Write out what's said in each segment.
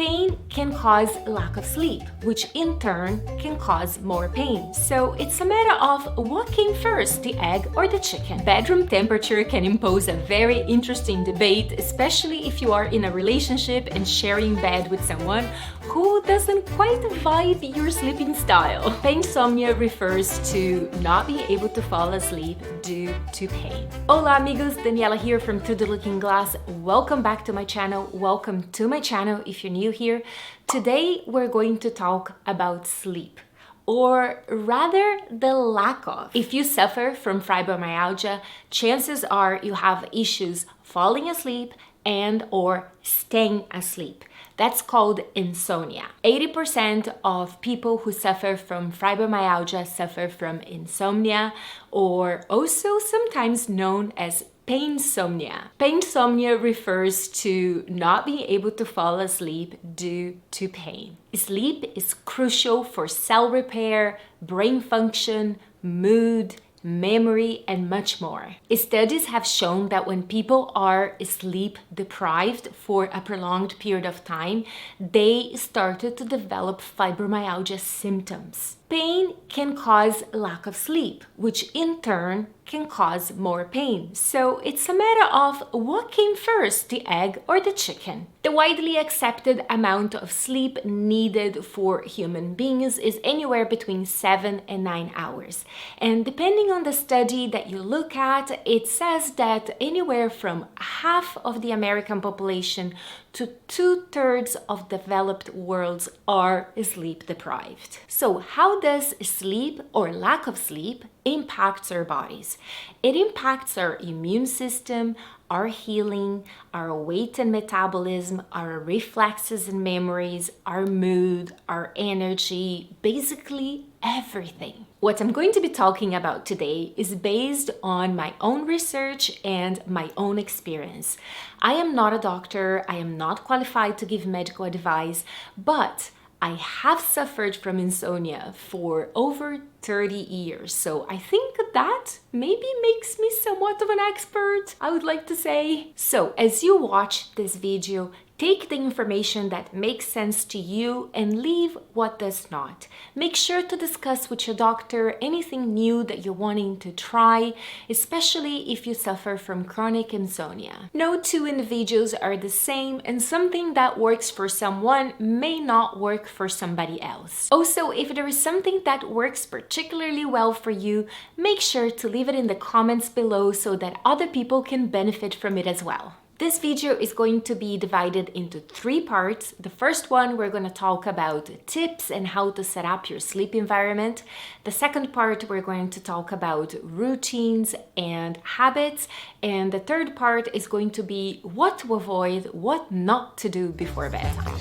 Pain can cause lack of sleep, which in turn can cause more pain. So it's a matter of what came first, the egg or the chicken. Bedroom temperature can impose a very interesting debate, especially if you are in a relationship and sharing bed with someone who doesn't quite vibe your sleeping style. Insomnia refers to not being able to fall asleep due to pain. Hola amigos, Daniela here from To The Looking Glass. Welcome back to my channel. Welcome to my channel if you're new here. Today we're going to talk about sleep, or rather the lack of. If you suffer from fibromyalgia, chances are you have issues falling asleep and or staying asleep. That's called insomnia. 80% of people who suffer from fibromyalgia suffer from insomnia, or also sometimes known as painsomnia. Painsomnia refers to not being able to fall asleep due to pain. Sleep is crucial for cell repair, brain function, mood, memory, and much more. Studies have shown that when people are sleep deprived for a prolonged period of time, they started to develop fibromyalgia symptoms. Pain can cause lack of sleep, which in turn can cause more pain. So it's a matter of what came first, the egg or the chicken. The widely accepted amount of sleep needed for human beings is anywhere between 7 and 9 hours. And depending on the study that you look at, it says that anywhere from half of the American population to 2/3 of developed worlds are sleep deprived. So how does sleep or lack of sleep impacts our bodies? It impacts our immune system, our healing, our weight and metabolism, our reflexes and memories, our mood, our energy, basically everything. What I'm going to be talking about today is based on my own research and my own experience. I am not a doctor, I am not qualified to give medical advice, but I have suffered from insomnia for over 30 years, so I think that maybe makes me somewhat of an expert, I would like to say. So as you watch this video, take the information that makes sense to you and leave what does not. Make sure to discuss with your doctor anything new that you're wanting to try, especially if you suffer from chronic insomnia. No two individuals are the same, and something that works for someone may not work for somebody else. Also, if there is something that works particularly well for you, make sure to leave it in the comments below so that other people can benefit from it as well. This video is going to be divided into 3 parts. The first one, we're going to talk about tips and how to set up your sleep environment. The second part, we're going to talk about routines and habits. And the third part is going to be what to avoid, what not to do before bedtime.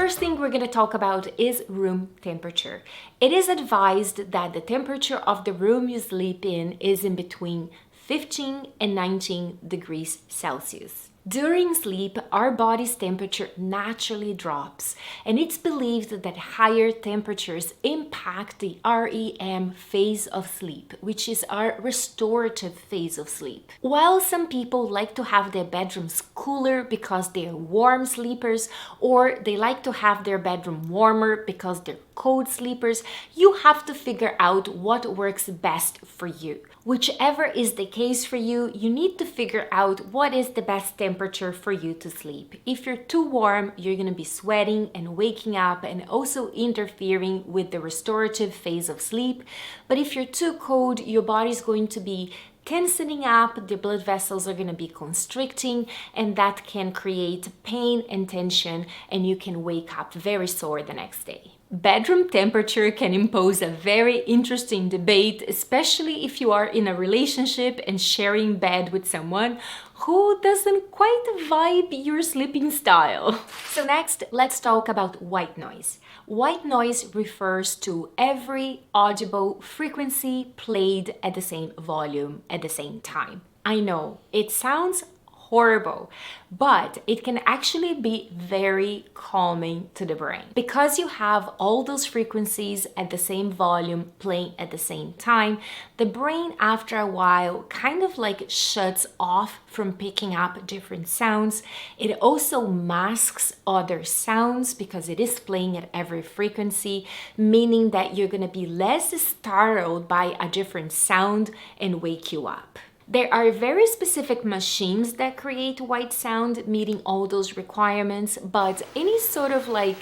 First thing we're going to talk about is room temperature. It is advised that the temperature of the room you sleep in is in between 15 and 19 degrees Celsius. During sleep, our body's temperature naturally drops, and it's believed that higher temperatures impact the REM phase of sleep, which is our restorative phase of sleep. While some people like to have their bedrooms cooler because they're warm sleepers, or they like to have their bedroom warmer because they're cold sleepers, you have to figure out what works best for you. Whichever is the case for you, you need to figure out what is the best temperature for you to sleep. If you're too warm, you're going to be sweating and waking up and also interfering with the restorative phase of sleep. But if you're too cold, your body's going to be tensing up, the blood vessels are going to be constricting, and that can create pain and tension, and you can wake up very sore the next day. Bedroom temperature can impose a very interesting debate, especially if you are in a relationship and sharing bed with someone who doesn't quite vibe your sleeping style. So next, let's talk about white noise. White noise refers to every audible frequency played at the same volume at the same time. I know, it sounds horrible, but it can actually be very calming to the brain. Because you have all those frequencies at the same volume playing at the same time, the brain after a while kind of like shuts off from picking up different sounds. It also masks other sounds because it is playing at every frequency, meaning that you're going to be less startled by a different sound and wake you up. There are very specific machines that create white sound meeting all those requirements, but any sort of like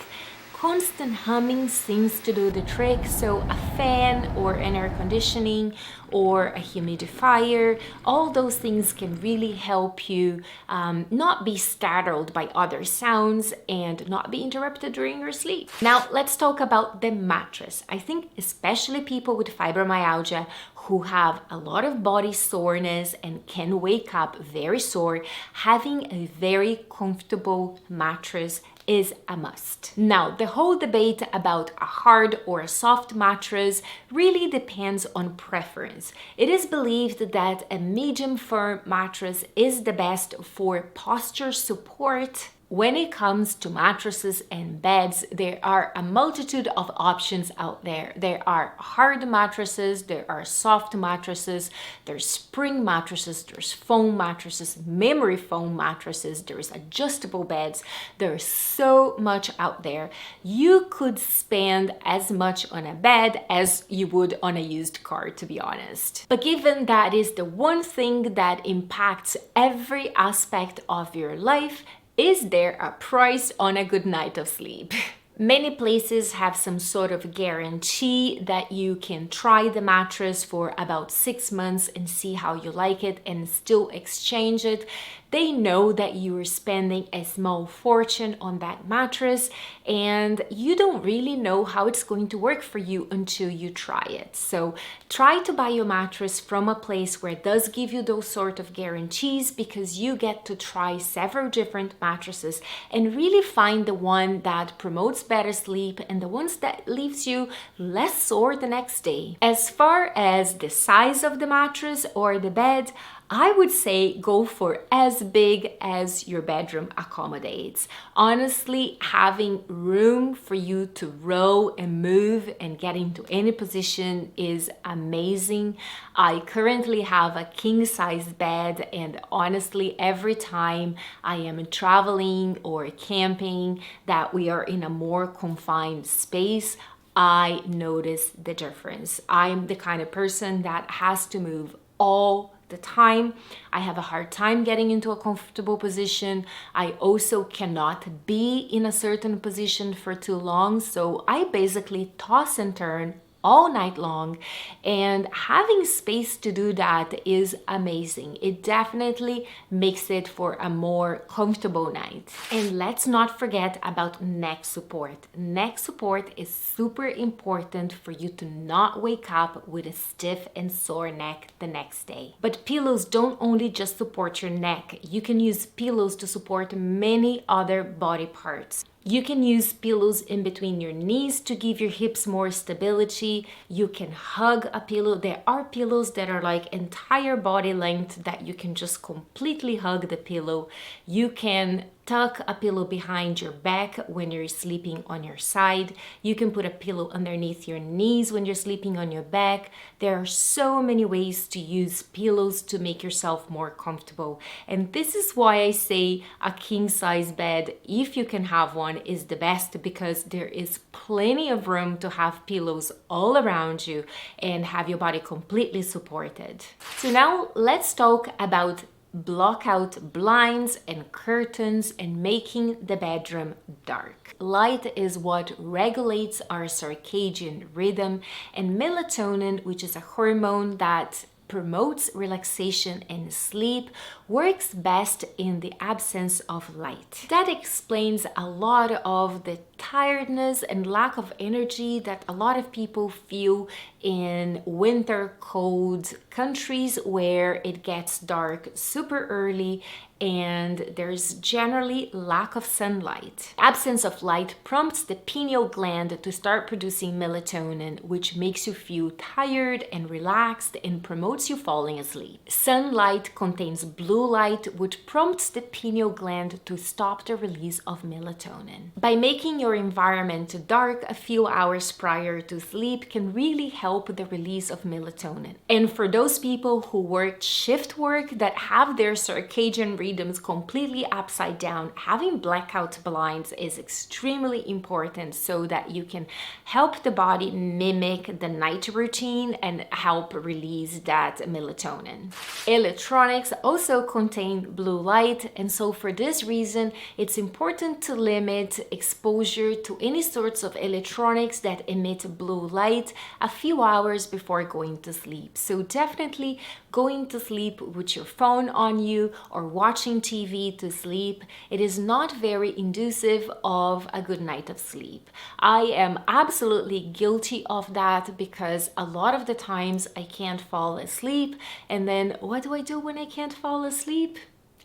constant humming seems to do the trick. So a fan or an air conditioning or a humidifier, all those things can really help you not be startled by other sounds and not be interrupted during your sleep. Now let's talk about the mattress. I think especially people with fibromyalgia who have a lot of body soreness and can wake up very sore, having a very comfortable mattress is a must. Now, the whole debate about a hard or a soft mattress really depends on preference. It is believed that a medium firm mattress is the best for posture support. When it comes to mattresses and beds, there are a multitude of options out there. There are hard mattresses, there are soft mattresses, there's spring mattresses, there's foam mattresses, memory foam mattresses, there's adjustable beds. There's so much out there. You could spend as much on a bed as you would on a used car, to be honest. But given that is the one thing that impacts every aspect of your life, is there a price on a good night of sleep? Many places have some sort of guarantee that you can try the mattress for about 6 months and see how you like it and still exchange it. They know that you are spending a small fortune on that mattress and you don't really know how it's going to work for you until you try it. So try to buy your mattress from a place where it does give you those sort of guarantees, because you get to try several different mattresses and really find the one that promotes better sleep and the ones that leaves you less sore the next day. As far as the size of the mattress or the bed, I would say go for as big as your bedroom accommodates. Honestly, having room for you to roll and move and get into any position is amazing. I currently have a king size bed, and honestly, every time I am traveling or camping that we are in a more confined space, I notice the difference. I'm the kind of person that has to move all the time. I have a hard time getting into a comfortable position. I also cannot be in a certain position for too long, so I basically toss and turn all night long, and having space to do that is amazing. It definitely makes it for a more comfortable night. And let's not forget about neck support. Neck support is super important for you to not wake up with a stiff and sore neck the next day. But pillows don't only just support your neck. You can use pillows to support many other body parts. You can use pillows in between your knees to give your hips more stability. You can hug a pillow. There are pillows that are like entire body length that you can just completely hug the pillow. You can tuck a pillow behind your back when you're sleeping on your side. You can put a pillow underneath your knees when you're sleeping on your back. There are so many ways to use pillows to make yourself more comfortable. And this is why I say a king size bed, if you can have one, is the best, because there is plenty of room to have pillows all around you and have your body completely supported. So now let's talk about blackout blinds and curtains and making the bedroom dark. Light is what regulates our circadian rhythm, and melatonin, which is a hormone that promotes relaxation and sleep, works best in the absence of light. That explains a lot of the tiredness and lack of energy that a lot of people feel in winter cold countries where it gets dark super early and there's generally lack of sunlight. Absence of light prompts the pineal gland to start producing melatonin, which makes you feel tired and relaxed and promotes promotes you falling asleep. Sunlight contains blue light, which prompts the pineal gland to stop the release of melatonin. By making your environment dark a few hours prior to sleep can really help the release of melatonin. And for those people who work shift work that have their circadian rhythms completely upside down, having blackout blinds is extremely important so that you can help the body mimic the night routine and help release that melatonin. Electronics also contain blue light, and so for this reason, it's important to limit exposure to any sorts of electronics that emit blue light a few hours before going to sleep. So definitely going to sleep with your phone on you or watching TV to sleep, it is not very inducive of a good night of sleep. I am absolutely guilty of that because a lot of the times I can't fall asleep, and then what do I do when I can't fall asleep?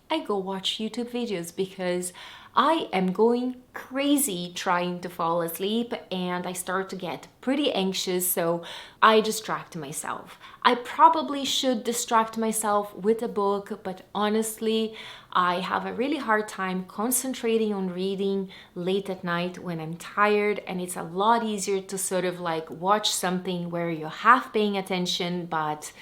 I go watch YouTube videos because I am going crazy trying to fall asleep and I start to get pretty anxious, so I distract myself. I probably should distract myself with a book, but honestly, I have a really hard time concentrating on reading late at night when I'm tired, and it's a lot easier to sort of like watch something where you're half paying attention, but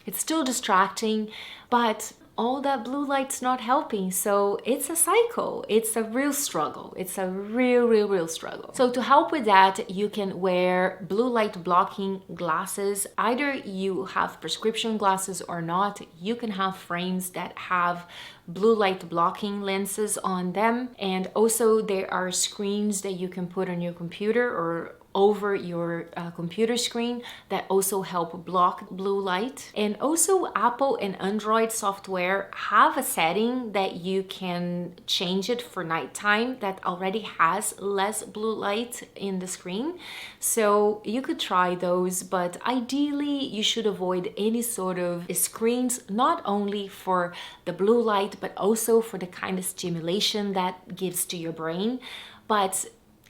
it's still distracting. But all that blue light's not helping, so it's a cycle. It's a real struggle. It's a real struggle. So to help with that, you can wear blue light blocking glasses. Either you have prescription glasses or not, you can have frames that have blue light blocking lenses on them. And also there are screens that you can put on your computer or over your computer screen that also help block blue light. And also Apple and Android software have a setting that you can change it for nighttime that already has less blue light in the screen. So you could try those, but ideally you should avoid any sort of screens, not only for the blue light, but also for the kind of stimulation that gives to your brain. But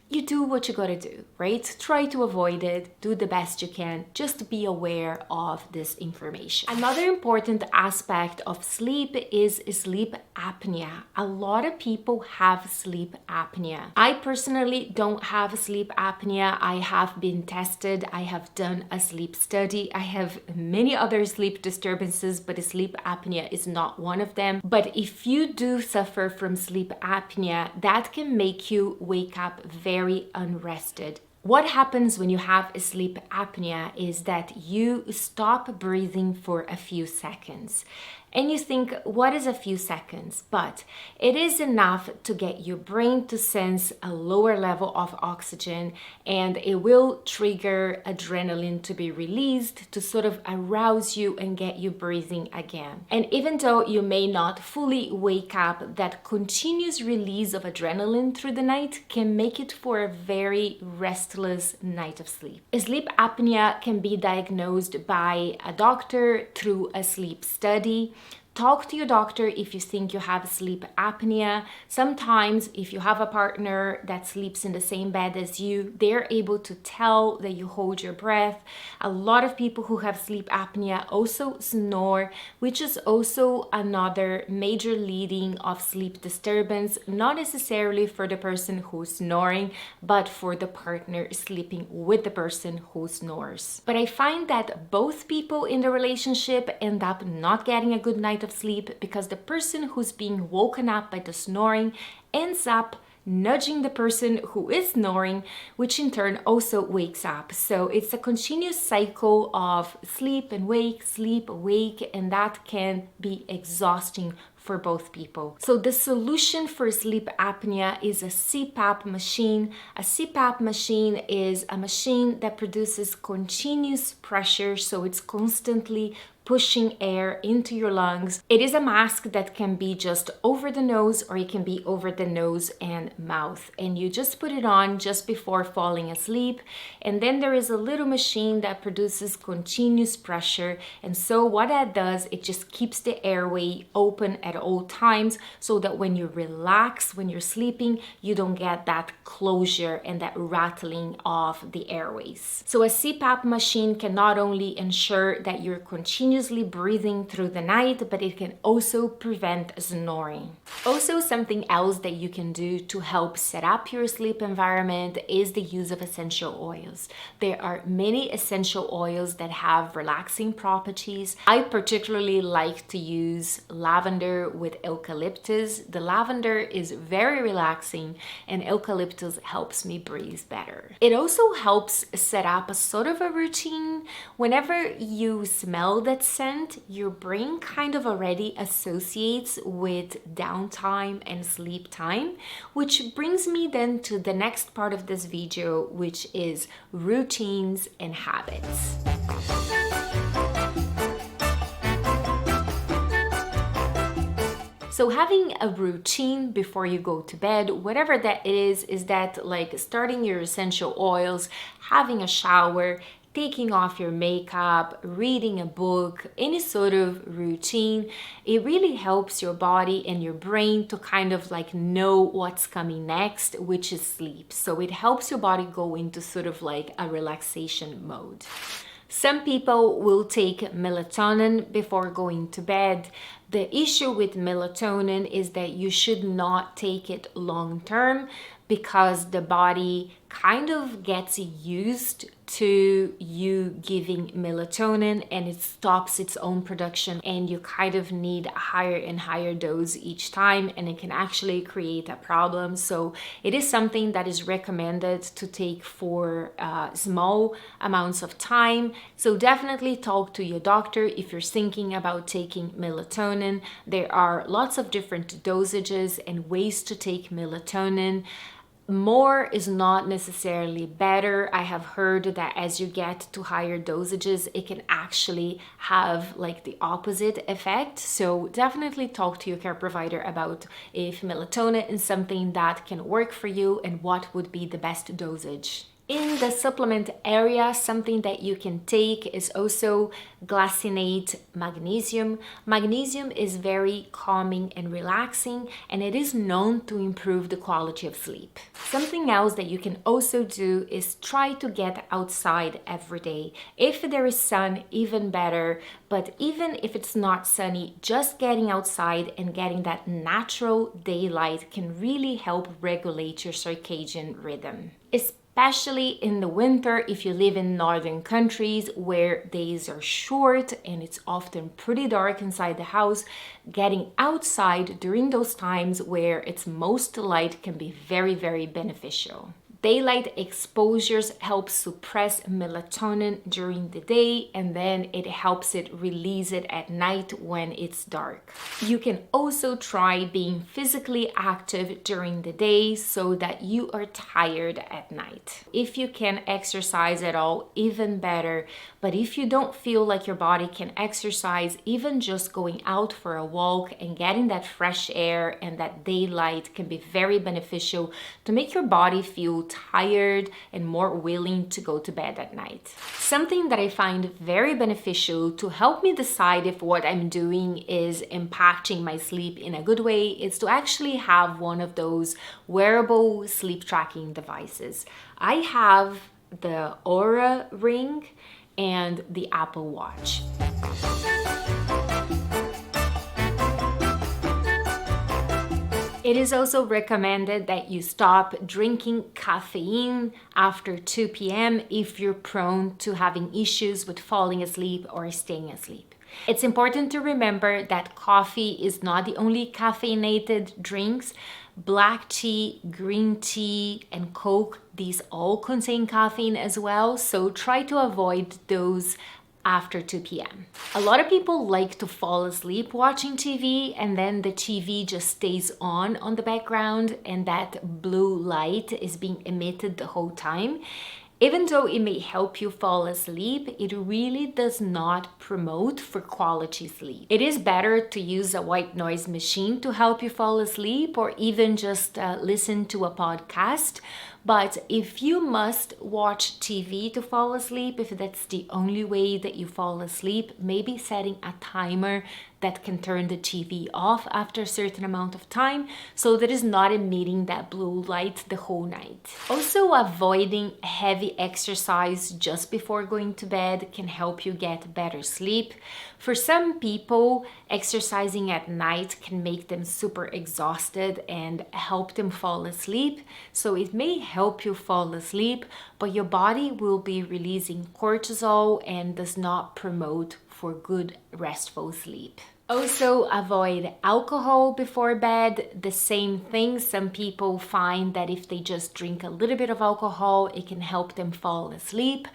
you do what you gotta do, right? Try to avoid it, do the best you can, just be aware of this information. Another important aspect of sleep is sleep apnea. A lot of people have sleep apnea. I personally don't have sleep apnea. I have been tested. I have done a sleep study. I have many other sleep disturbances, but sleep apnea is not one of them. But if you do suffer from sleep apnea, that can make you wake up very unrested. What happens when you have sleep apnea is that you stop breathing for a few seconds. And you think, what is a few seconds? But it is enough to get your brain to sense a lower level of oxygen, and it will trigger adrenaline to be released to sort of arouse you and get you breathing again. And even though you may not fully wake up, that continuous release of adrenaline through the night can make it for a very restless night of sleep. Sleep apnea can be diagnosed by a doctor through a sleep study. Talk to your doctor if you think you have sleep apnea. Sometimes if you have a partner that sleeps in the same bed as you, they're able to tell that you hold your breath. A lot of people who have sleep apnea also snore, which is also another major leading of sleep disturbance, not necessarily for the person who's snoring, but for the partner sleeping with the person who snores. But I find that both people in the relationship end up not getting a good night of sleep because the person who's being woken up by the snoring ends up nudging the person who is snoring, which in turn also wakes up. So it's a continuous cycle of sleep and wake, sleep, awake, and that can be exhausting for both people. So the solution for sleep apnea is a CPAP machine. A CPAP machine is a machine that produces continuous pressure, so it's constantly pushing air into your lungs. It is a mask that can be just over the nose, or it can be over the nose and mouth. And you just put it on just before falling asleep. And then there is a little machine that produces continuous pressure. And so what that does, it just keeps the airway open at all times so that when you relax, when you're sleeping, you don't get that closure and that rattling of the airways. So a CPAP machine can not only ensure that you're continuously continuously breathing through the night, but it can also prevent snoring. Also, something else that you can do to help set up your sleep environment is the use of essential oils. There are many essential oils that have relaxing properties. I particularly like to use lavender with eucalyptus. The lavender is very relaxing and eucalyptus helps me breathe better. It also helps set up a sort of a routine. Whenever you smell that scent, your brain kind of already associates with downtime and sleep time, which brings me then to the next part of this video, which is routines and habits. So having a routine before you go to bed, whatever that is that like starting your essential oils, having a shower, taking off your makeup, reading a book, any sort of routine, it really helps your body and your brain to kind of like know what's coming next, which is sleep. So it helps your body go into sort of like a relaxation mode. Some people will take melatonin before going to bed. The issue with melatonin is that you should not take it long term because the body kind of gets used to you giving melatonin and it stops its own production, and you kind of need a higher and higher dose each time, and it can actually create a problem. So it is something that is recommended to take for small amounts of time. So definitely talk to your doctor if you're thinking about taking melatonin. There are lots of different dosages and ways to take melatonin. More is not necessarily better. I have heard that as you get to higher dosages, it can actually have like the opposite effect. So definitely talk to your care provider about if melatonin is something that can work for you and what would be the best dosage. In the supplement area, something that you can take is also glycinate magnesium. Magnesium is very calming and relaxing, and it is known to improve the quality of sleep. Something else that you can also do is try to get outside every day. If there is sun, even better, but even if it's not sunny, just getting outside and getting that natural daylight can really help regulate your circadian rhythm. Especially in the winter, if you live in northern countries where days are short and it's often pretty dark inside the house, getting outside during those times where it's most light can be very, very beneficial. Daylight exposures help suppress melatonin during the day, and then it helps it release it at night when it's dark. You can also try being physically active during the day so that you are tired at night. If you can exercise at all, even better. But if you don't feel like your body can exercise, even just going out for a walk and getting that fresh air and that daylight can be very beneficial to make your body feel tired and more willing to go to bed at night. Something that I find very beneficial to help me decide if what I'm doing is impacting my sleep in a good way is to actually have one of those wearable sleep tracking devices. I have the Oura Ring and the Apple Watch. It is also recommended that you stop drinking caffeine after 2 p.m. if you're prone to having issues with falling asleep or staying asleep. It's important to remember that coffee is not the only caffeinated drinks. Black tea, green tea, and Coke, these all contain caffeine as well, so try to avoid those after 2 p.m. A lot of people like to fall asleep watching TV, and then the TV just stays on the background and that blue light is being emitted the whole time. Even though it may help you fall asleep, it really does not promote for quality sleep. It is better to use a white noise machine to help you fall asleep, or even just listen to a podcast. But if you must watch TV to fall asleep, if that's the only way that you fall asleep, maybe setting a timer that can turn the TV off after a certain amount of time so that it's not emitting that blue light the whole night. Also, avoiding heavy exercise just before going to bed can help you get better sleep. For some people, exercising at night can make them super exhausted and help them fall asleep. So it may help you fall asleep, but your body will be releasing cortisol and does not promote for good restful sleep. Also, avoid alcohol before bed. The same thing, some people find that if they just drink a little bit of alcohol, it can help them fall asleep,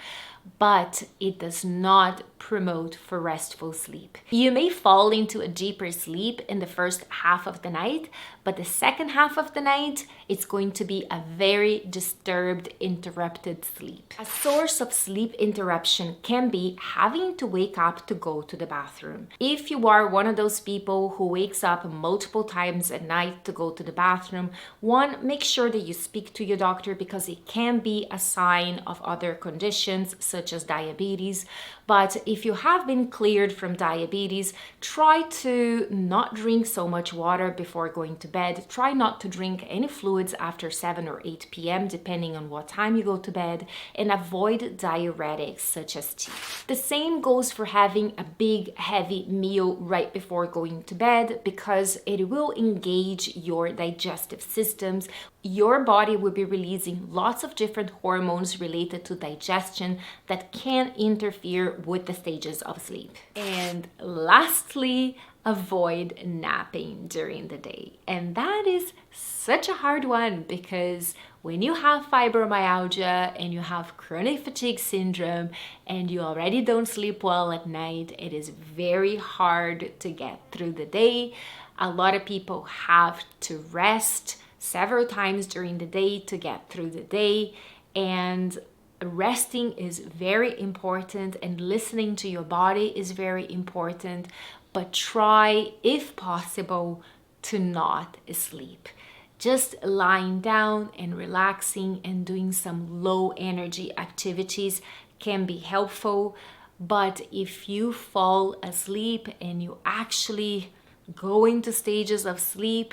but it does not promote for restful sleep. You may fall into a deeper sleep in the first half of the night, but the second half of the night, it's going to be a very disturbed, interrupted sleep. A source of sleep interruption can be having to wake up to go to the bathroom. If you are one of those people who wakes up multiple times at night to go to the bathroom, one, make sure that you speak to your doctor because it can be a sign of other conditions such as diabetes. But if you have been cleared from diabetes, try to not drink so much water before going to bed. Try not to drink any fluids after 7 or 8 p.m. depending on what time you go to bed, and avoid diuretics such as tea. The same goes for having a big heavy meal right before going to bed because it will engage your digestive systems. Your body will be releasing lots of different hormones related to digestion that can interfere with the stages of sleep. And lastly, avoid napping during the day. And that is such a hard one because when you have fibromyalgia and you have chronic fatigue syndrome and you already don't sleep well at night, it is very hard to get through the day. A lot of people have to rest several times during the day to get through the day, and resting is very important and listening to your body is very important, but try, if possible, to not sleep. Just lying down and relaxing and doing some low energy activities can be helpful, but if you fall asleep and you actually go into stages of sleep,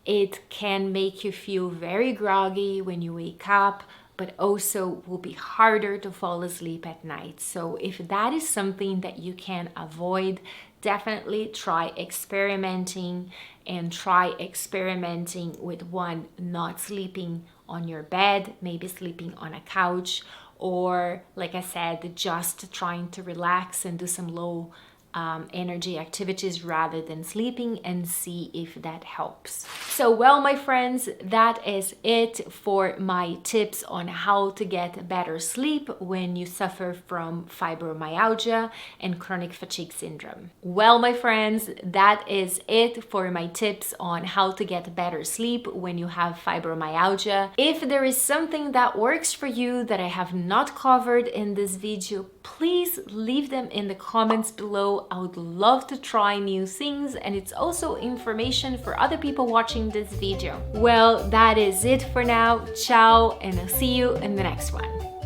it can make you feel very groggy when you wake up, but also will be harder to fall asleep at night. So if that is something that you can avoid, definitely try experimenting with one, not sleeping on your bed, maybe sleeping on a couch, or like I said, just trying to relax and do some low energy activities rather than sleeping, and see if that helps. So well, my friends, that is it for my tips on how to get better sleep when you suffer from fibromyalgia and chronic fatigue syndrome. Well, my friends, that is it for my tips on how to get better sleep when you have fibromyalgia. If there is something that works for you that I have not covered in this video, please leave them in the comments below. I would love to try new things, and it's also information for other people watching this video. Well, that is it for now. Ciao, and I'll see you in the next one.